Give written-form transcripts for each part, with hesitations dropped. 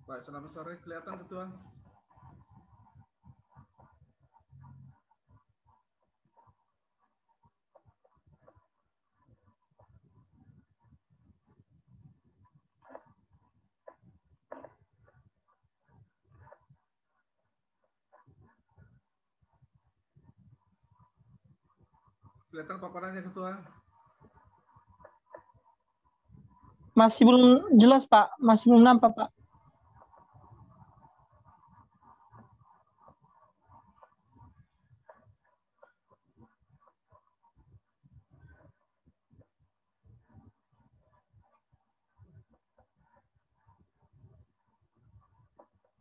Baik, selamat sore. Kelihatan Ketua? Kelihatan paparannya Ketua? Masih belum jelas, Pak. Masih belum nampak, Pak.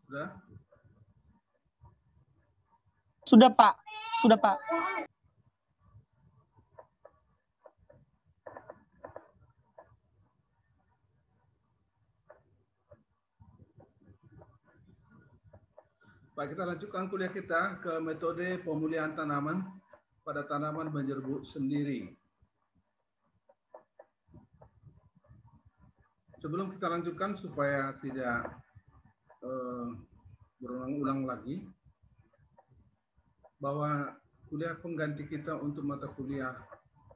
Sudah? Sudah, Pak. Sudah, Pak. Baik, kita lanjutkan kuliah kita ke metode pemulihan tanaman pada tanaman menyerbuk sendiri. Sebelum kita lanjutkan supaya tidak berulang-ulang lagi, bahwa kuliah pengganti kita untuk mata kuliah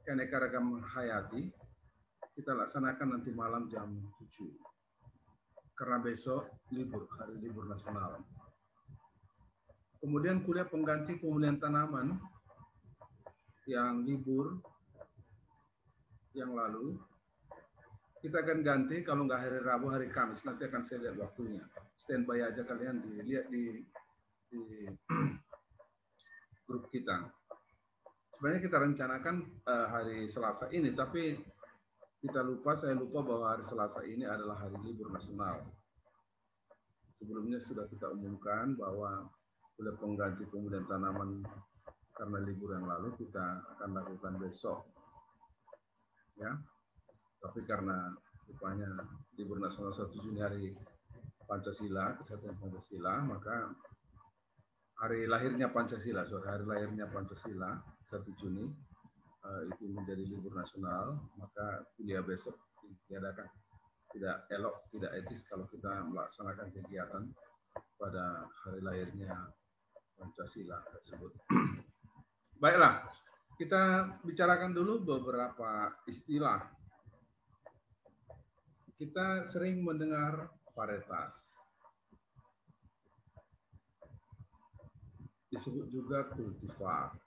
keanekaragaman hayati kita laksanakan nanti malam jam 7. Karena besok libur, hari libur nasional. Kemudian kuliah pengganti pemulihan tanaman yang libur yang lalu, kita akan ganti kalau nggak hari Rabu, hari Kamis. Nanti akan saya lihat waktunya. Standby aja kalian dilihat di grup kita. Sebenarnya kita rencanakan hari Selasa ini, tapi saya lupa bahwa hari Selasa ini adalah hari libur nasional. Sebelumnya sudah kita umumkan bahwa kuliah pengganti pemulihan tanaman karena libur yang lalu kita akan lakukan besok. Ya. Tapi karena rupanya libur nasional 1 Juni hari Pancasila, kesatuan Pancasila, maka hari lahirnya Pancasila, hari lahirnya Pancasila 1 Juni itu menjadi libur nasional, maka kuliah besok ditiadakan. Tidak elok, tidak etis kalau kita melaksanakan kegiatan pada hari lahirnya Pancasila tersebut. Baiklah, kita bicarakan dulu beberapa istilah. Kita sering mendengar varietas. Disebut juga kultivar.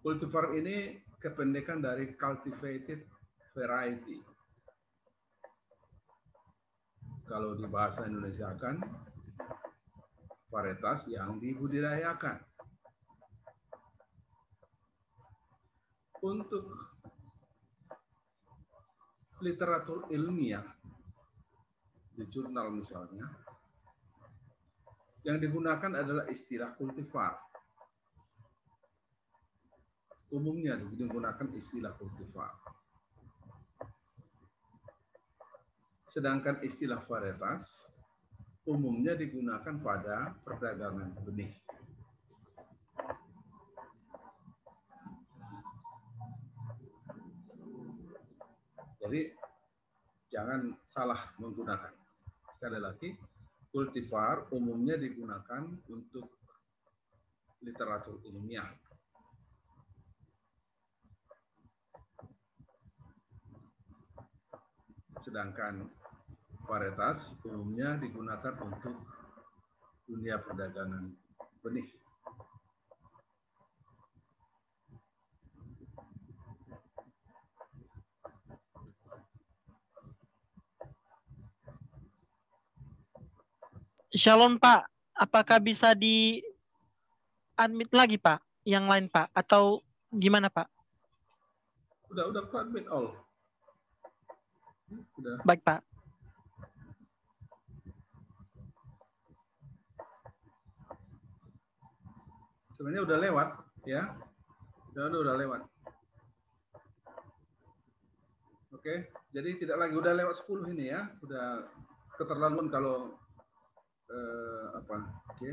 Kultivar ini kependekan dari cultivated variety. Kalau di bahasa Indonesia kan varietas yang dibudidayakan. Untuk literatur ilmiah di jurnal misalnya, yang digunakan adalah istilah kultivar. Umumnya digunakan istilah kultivar. Sedangkan istilah varietas umumnya digunakan pada perdagangan benih. Jadi jangan salah menggunakan. Sekali lagi, kultivar umumnya digunakan untuk literatur ilmiah. Sedangkan varietas umumnya digunakan untuk dunia perdagangan benih. Shalom, Pak. Apakah bisa di-unmute lagi, Pak? Yang lain, Pak? Atau gimana, Pak? Udah admit all. Udah. Baik, Pak. Sebenarnya udah lewat, ya. Udah lewat. Oke, jadi tidak lagi, udah lewat 10 ini ya. Udah keterlaluan kalau oke.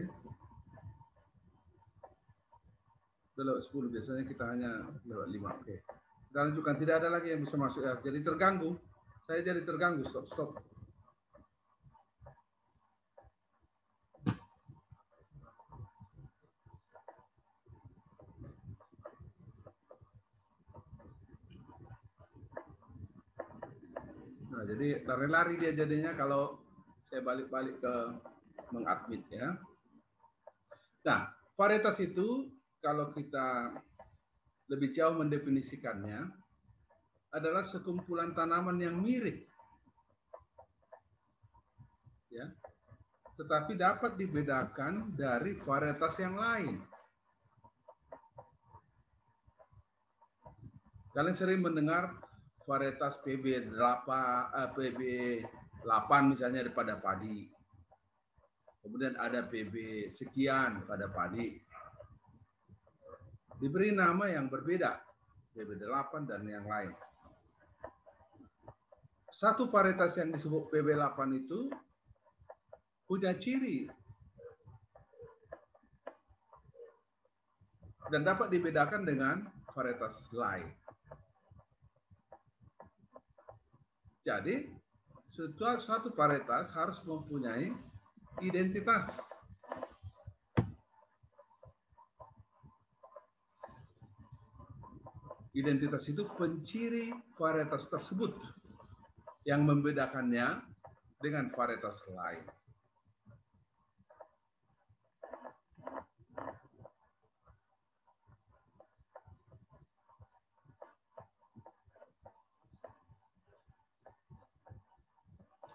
Udah lewat 10, biasanya kita hanya lewat 5. Oke. Kita lanjutkan, tidak ada lagi yang bisa masuk ya. Jadi terganggu. Saya jadi terganggu, stop. Nah, jadi lari-lari dia jadinya kalau saya balik-balik ke mengadmit ya. Nah, varietas itu kalau kita lebih jauh mendefinisikannya adalah sekumpulan tanaman yang mirip, ya, tetapi dapat dibedakan dari varietas yang lain. Kalian sering mendengar varietas PB8 misalnya pada padi. Kemudian ada PB sekian pada padi. Diberi nama yang berbeda, PB8 dan yang lain. Satu varietas yang disebut PB8 itu punya ciri dan dapat dibedakan dengan varietas lain. Jadi, suatu varietas harus mempunyai identitas. Identitas itu penciri varietas tersebut yang membedakannya dengan varietas lain.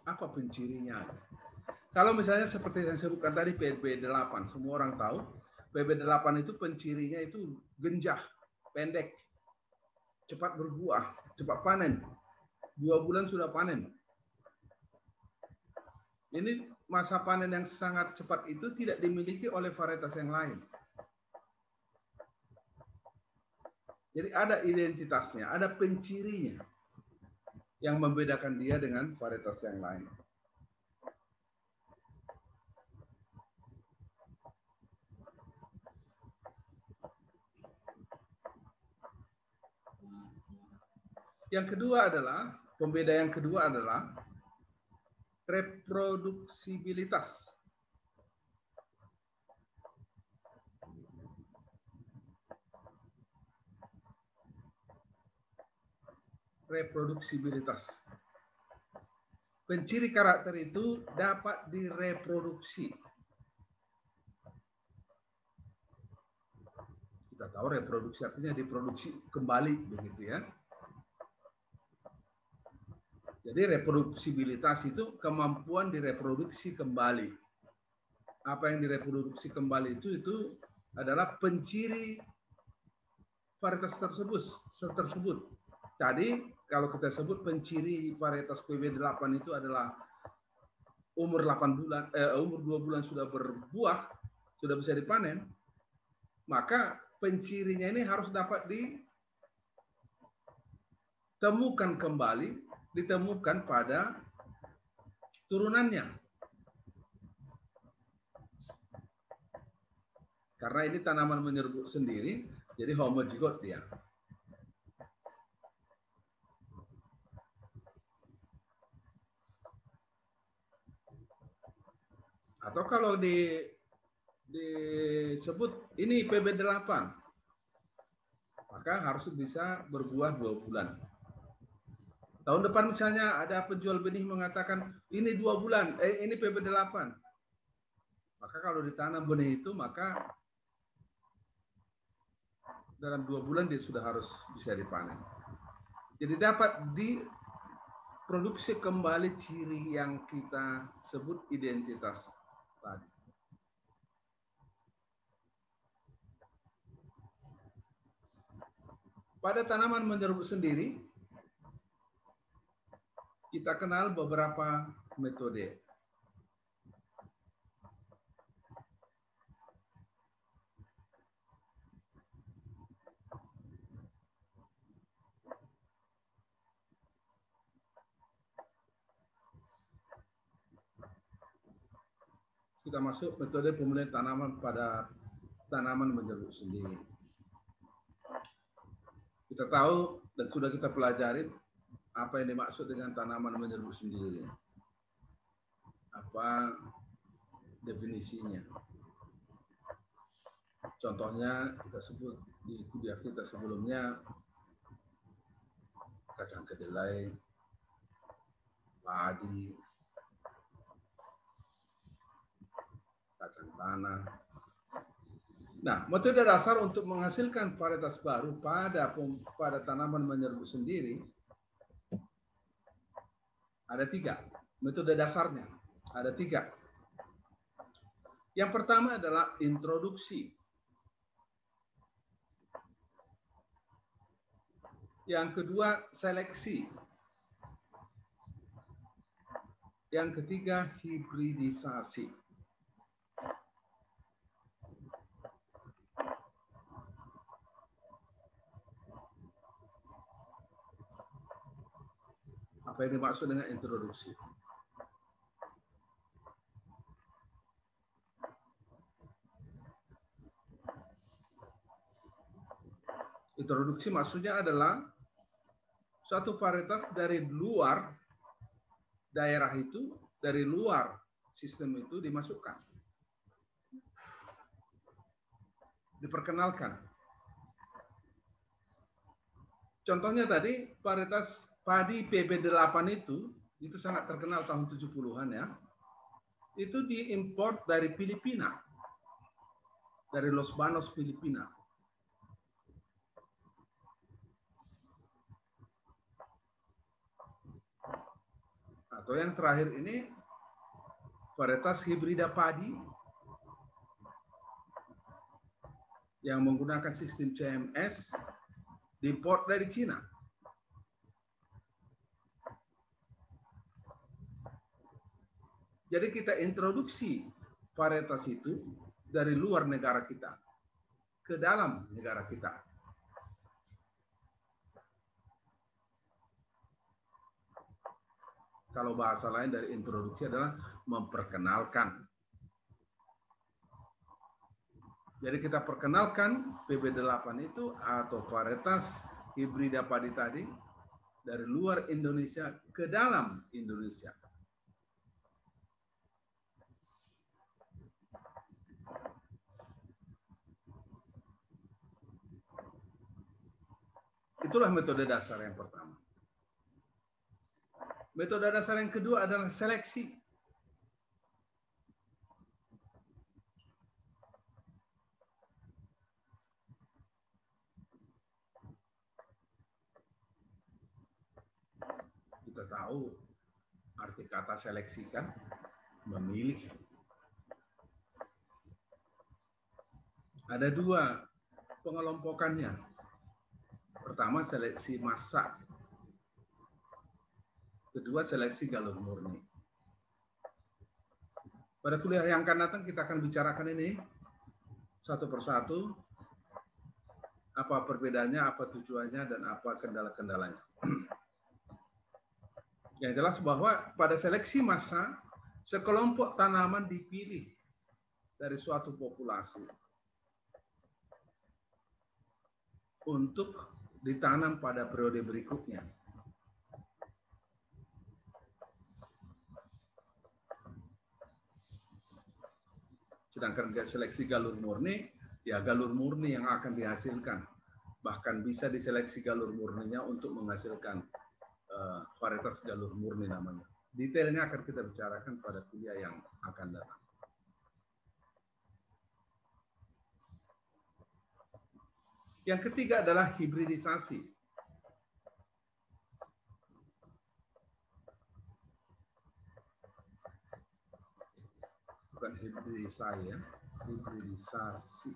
Apa pencirinya? Kalau misalnya seperti yang saya sebutkan tadi PB8, semua orang tahu PB8 itu pencirinya itu genjah, pendek, cepat berbuah, cepat panen. 2 bulan sudah panen. Ini masa panen yang sangat cepat itu tidak dimiliki oleh varietas yang lain. Jadi ada identitasnya, ada pencirinya yang membedakan dia dengan varietas yang lain. Yang kedua adalah, pembeda yang kedua adalah reproduksibilitas. Reproduksibilitas. Penciri karakter itu dapat direproduksi. Kita tahu reproduksi artinya diproduksi kembali, begitu ya. Jadi reproduksibilitas itu kemampuan direproduksi kembali. Apa yang direproduksi kembali itu adalah penciri varietas tersebut. Jadi kalau kita sebut penciri varietas PB8 itu adalah umur 2 bulan sudah berbuah, sudah bisa dipanen, maka pencirinya ini harus dapat ditemukan pada turunannya. Karena ini tanaman menyerbuk sendiri, jadi homozigot dia. Atau kalau disebut ini PB8, maka harus bisa berbuah 2 bulan. Tahun depan misalnya ada penjual benih mengatakan ini 2 bulan, ini PB8. Maka kalau ditanam benih itu, maka dalam 2 bulan dia sudah harus bisa dipanen. Jadi dapat diproduksi kembali ciri yang kita sebut identitas tadi. Pada tanaman menyerbuk sendiri, kita kenal beberapa metode. Kita masuk metode pemulihan tanaman pada tanaman menyerbuk sendiri. Kita tahu dan sudah kita pelajari Apa yang dimaksud dengan tanaman menyerbu sendiri? Apa definisinya? Contohnya kita sebut di kuliah kita sebelumnya, kacang kedelai, padi, kacang tanah. Nah, metode dasar untuk menghasilkan varietas baru pada tanaman menyerbu sendiri ada 3. Metode dasarnya ada 3. Yang pertama adalah introduksi. Yang kedua, seleksi. Yang ketiga, hibridisasi. Apa yang dimaksud dengan introduksi? Introduksi maksudnya adalah suatu varietas dari luar daerah itu, dari luar sistem itu dimasukkan. Diperkenalkan. Contohnya tadi, varietas padi PB8 itu sangat terkenal tahun 70-an ya. Itu diimpor dari Filipina. Dari Los Banos, Filipina. Atau yang terakhir ini, varietas hibrida padi yang menggunakan sistem CMS diimpor dari Cina. Jadi kita introduksi varietas itu dari luar negara kita ke dalam negara kita. Kalau bahasa lain dari introduksi adalah memperkenalkan. Jadi kita perkenalkan PB8 itu atau varietas hibrida padi tadi dari luar Indonesia ke dalam Indonesia. Itulah metode dasar yang pertama. Metode dasar yang kedua adalah seleksi. Kita tahu arti kata seleksi kan, memilih. Ada 2 pengelompokannya. Pertama, seleksi massa. Kedua, seleksi galur murni. Pada kuliah yang akan datang kita akan bicarakan ini satu persatu. Apa perbedaannya, apa tujuannya, dan apa kendala-kendalanya. Yang jelas bahwa pada seleksi massa, sekelompok tanaman dipilih dari suatu populasi untuk ditanam pada periode berikutnya. Sedangkan seleksi galur murni, ya galur murni yang akan dihasilkan. Bahkan bisa diseleksi galur murninya untuk menghasilkan varietas galur murni namanya. Detailnya akan kita bicarakan pada kuliah yang akan datang. Yang ketiga adalah hibridisasi. Bukan hibridisasi ya, hibridisasi.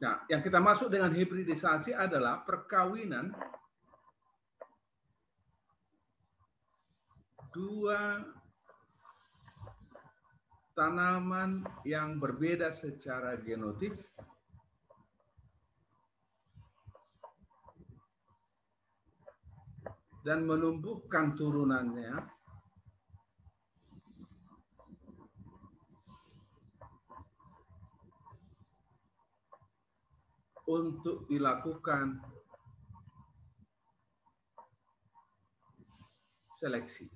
Nah, yang kita masuk dengan hibridisasi adalah perkawinan 2 tanaman yang berbeda secara genotip dan menumbuhkan turunannya untuk dilakukan seleksi.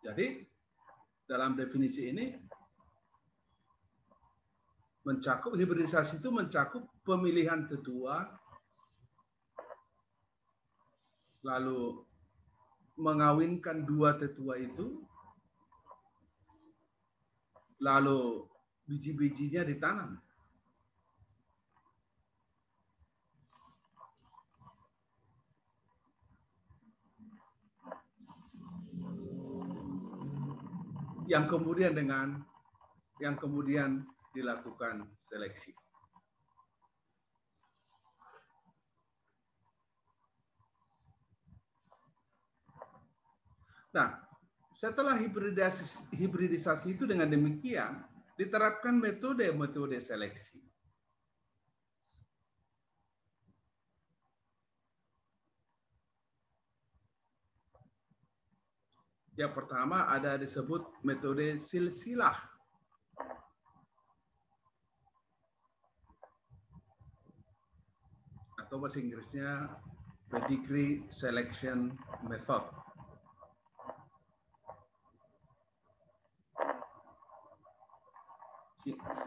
Jadi, dalam definisi ini, hibridisasi itu mencakup pemilihan tetua, lalu mengawinkan dua tetua itu, lalu biji-bijinya ditanam. Yang kemudian dilakukan seleksi. Nah, setelah hibridisasi itu dengan demikian diterapkan metode seleksi. Yang pertama ada disebut metode silsilah. Atau bahasa Inggrisnya pedigree selection method.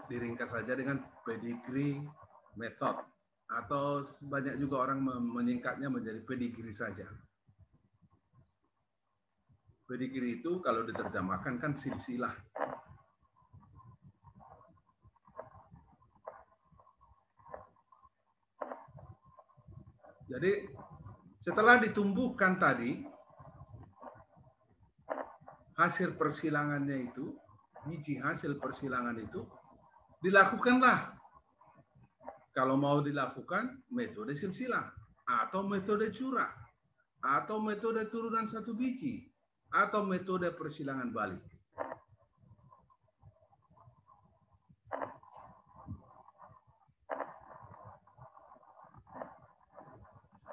Diringkas saja dengan pedigree method. Atau banyak juga orang menyingkatnya menjadi pedigree saja. Pedigree itu kalau diterjemahkan kan silsilah. Jadi setelah ditumbuhkan tadi, hasil persilangannya itu, biji hasil persilangan itu, dilakukanlah. Kalau mau dilakukan metode silsilah, atau metode curah, atau metode turunan satu biji, atau metode persilangan balik.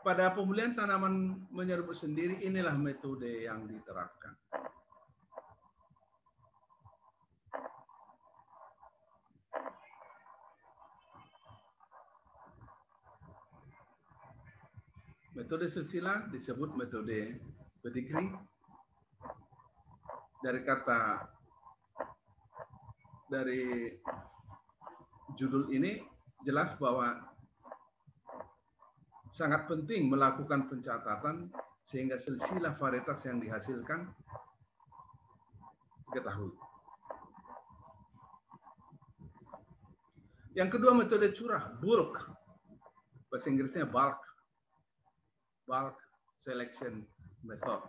Pada pemulihan tanaman menyerbuk sendiri, inilah metode yang diterapkan. Metode silsilah disebut metode pedigree. Dari judul ini jelas bahwa sangat penting melakukan pencatatan sehingga silsilah varietas yang dihasilkan diketahui. Yang kedua metode curah, bulk. Bahasa Inggrisnya bulk selection method.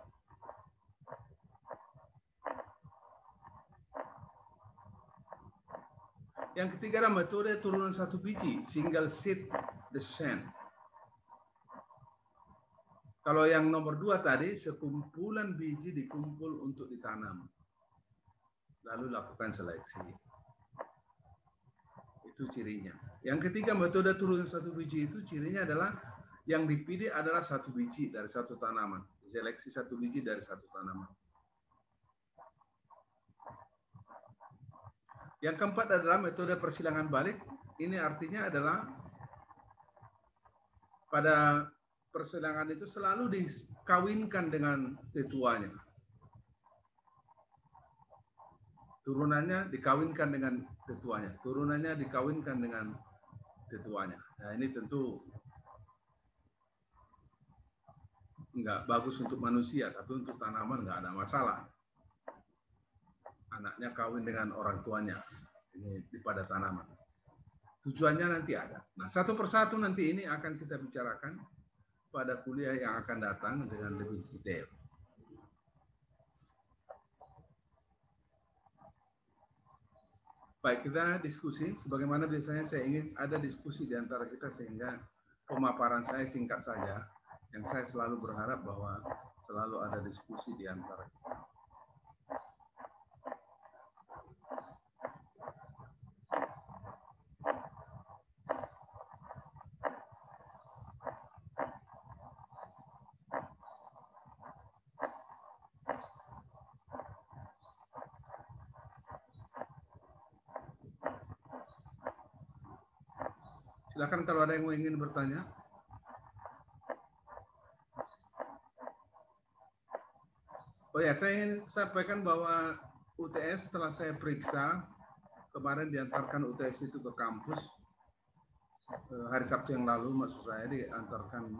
Yang ketiga adalah metode turunan satu biji, single seed descent. Kalau yang nomor 2 tadi, sekumpulan biji dikumpul untuk ditanam. Lalu lakukan seleksi. Itu cirinya. Yang ketiga, metode turunan satu biji itu cirinya adalah yang dipilih adalah satu biji dari satu tanaman. Seleksi satu biji dari satu tanaman. Yang keempat adalah metode persilangan balik. Ini artinya adalah pada persilangan itu selalu dikawinkan dengan tetuanya. Turunannya dikawinkan dengan tetuanya. Turunannya dikawinkan dengan tetuanya. Nah, ini tentu nggak bagus untuk manusia, tapi untuk tanaman nggak ada masalah. Anaknya kawin dengan orang tuanya. Ini pada tanaman. Tujuannya nanti ada. Nah, satu persatu nanti ini akan kita bicarakan pada kuliah yang akan datang dengan lebih detail. Baik, kita diskusi. Sebagaimana biasanya saya ingin ada diskusi di antara kita sehingga pemaparan saya singkat saja. Yang saya selalu berharap bahwa selalu ada diskusi di antara kita. Silakan kalau ada yang ingin bertanya. Oh ya, saya ingin sampaikan bahwa UTS setelah saya periksa, kemarin diantarkan UTS itu ke kampus. Hari Sabtu yang lalu, maksud saya diantarkan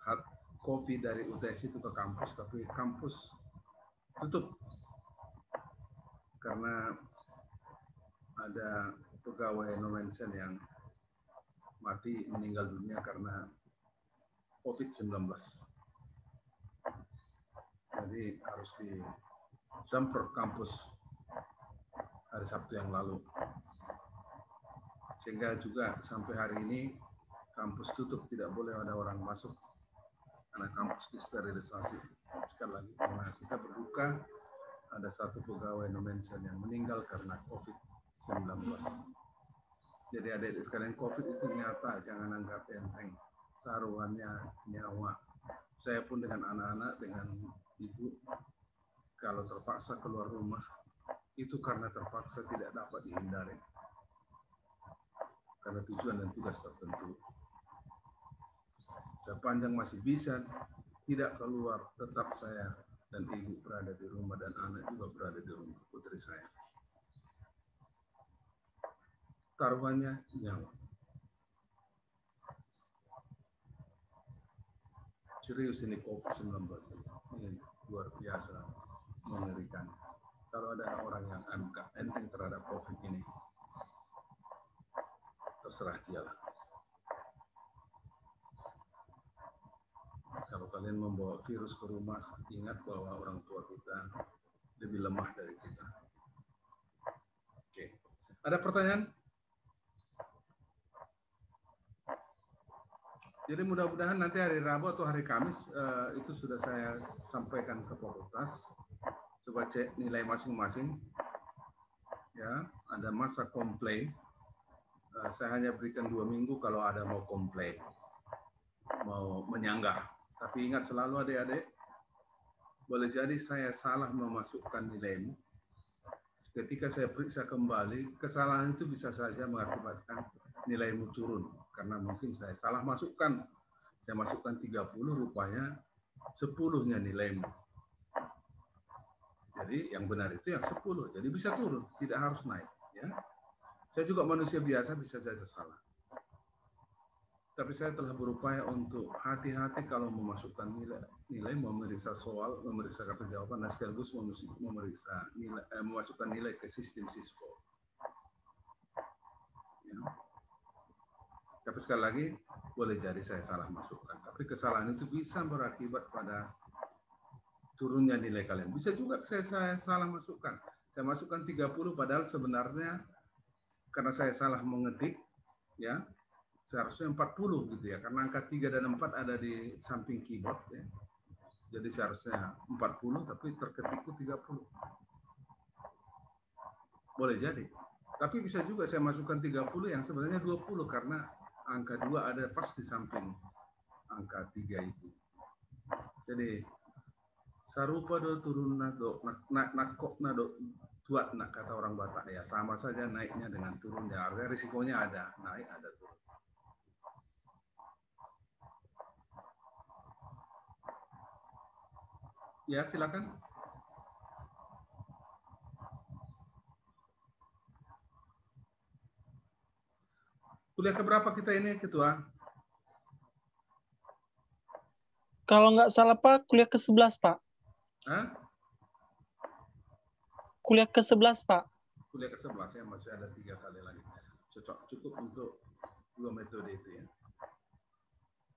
hard copy dari UTS itu ke kampus, tapi kampus tutup karena ada pegawai Nomensen yang mati meninggal dunia karena COVID-19. Jadi harus disemprot kampus hari Sabtu yang lalu. Sehingga juga sampai hari ini kampus tutup, tidak boleh ada orang masuk karena kampus disterilisasi. Sekali lagi, karena kita berduka ada satu pegawai Nomensen yang meninggal karena COVID-19. Jadi adik-adik sekalian, COVID itu nyata, jangan anggap enteng. Taruhannya nyawa. Saya pun dengan anak-anak, dengan ibu, kalau terpaksa keluar rumah, itu karena terpaksa tidak dapat dihindari. Karena tujuan dan tugas tertentu. Sepanjang masih bisa tidak keluar, tetap saya dan ibu berada di rumah dan anak juga berada di rumah, putri saya. Taruhannya nyawa. Serius ini COVID-19 ini luar biasa mengerikan. Kalau ada orang yang anggap enteng terhadap COVID ini, terserah dialah. Kalau kalian membawa virus ke rumah, ingat bahwa orang tua kita lebih lemah dari kita. Oke. Ada pertanyaan? Jadi mudah-mudahan nanti hari Rabu atau hari Kamis itu sudah saya sampaikan ke fakultas. Coba cek nilai masing-masing. Ya, ada masa komplain. Saya hanya berikan 2 minggu kalau ada mau komplain, mau menyanggah. Tapi ingat selalu adik-adik, boleh jadi saya salah memasukkan nilaimu. Ketika saya periksa kembali, kesalahan itu bisa saja mengakibatkan nilaimu turun. Karena mungkin saya salah masukkan. Saya masukkan 30, rupanya 10-nya nilaimu. Jadi yang benar itu yang 10. Jadi bisa turun, tidak harus naik. Ya. Saya juga manusia biasa, bisa saja salah. Tapi saya telah berupaya untuk hati-hati kalau memasukkan nilai, memeriksa soal, memeriksa kata jawaban, dan sekaligus memeriksa nilai, memasukkan nilai ke sistem Sisco. Ya. Tapi sekali lagi, boleh jadi saya salah masukkan. Tapi kesalahan itu bisa berakibat pada turunnya nilai kalian. Bisa juga saya salah masukkan. Saya masukkan 30, padahal sebenarnya karena saya salah mengetik, ya, seharusnya 40 gitu ya, karena angka 3 dan 4 ada di samping keyboard ya. Jadi seharusnya 40 tapi terketikku 30. Boleh jadi. Tapi bisa juga saya masukkan 30 yang sebenarnya 20 karena angka 2 ada pas di samping angka 3 itu. Jadi sarupa do turun nado nakok nado tuat nak kata orang Batak ya, sama saja naiknya dengan turunnya. Artinya risikonya ada, naik ada turun. Ya, silakan. Kuliah keberapa kita ini, Ketua? Kalau nggak salah Pak, kuliah ke-11 Pak. Hah? Kuliah ke-11 Pak. Kuliah ke-11 ya, masih ada 3 kali lagi. Cukup untuk 2 metode itu ya.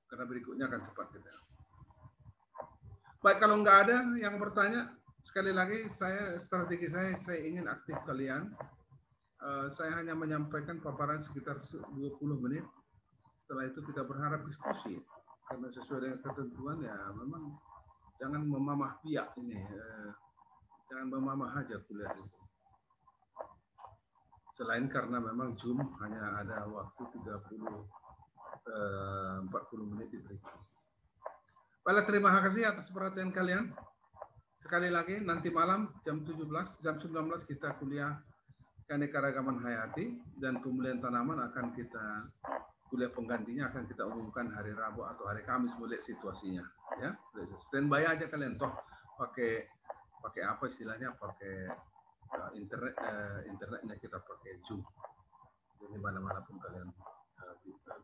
Karena berikutnya akan cepat kita. Baik, kalau nggak ada yang bertanya, sekali lagi strategi saya ingin aktif kalian. Saya hanya menyampaikan paparan sekitar 20 menit. Setelah itu kita berharap diskusi. Karena sesuai dengan ketentuan ya memang jangan memamah piak ini. Jangan memamah aja kuliah itu. Selain karena memang Zoom hanya ada waktu 40 menit diberikan. Baiklah, terima kasih atas perhatian kalian. Sekali lagi nanti malam jam 17, jam 19 kita kuliah keanekaragaman hayati dan pemulihan tanaman akan kita kuliah penggantinya akan kita umumkan hari Rabu atau hari Kamis melihat situasinya ya. Standby aja kalian toh pakai apa istilahnya pakai internetnya kita pakai Zoom. Jadi mana-mana pun kalian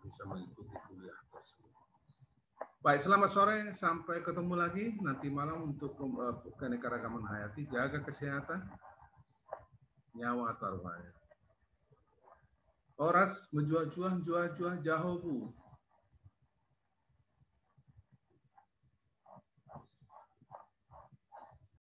bisa mengikuti kuliah tersebut. Baik, selamat sore, sampai ketemu lagi nanti malam untuk keanekaragaman hayati. Jaga kesehatan, nyawa taruhannya. Oras menjuah-juah, juah-juah, jahobu.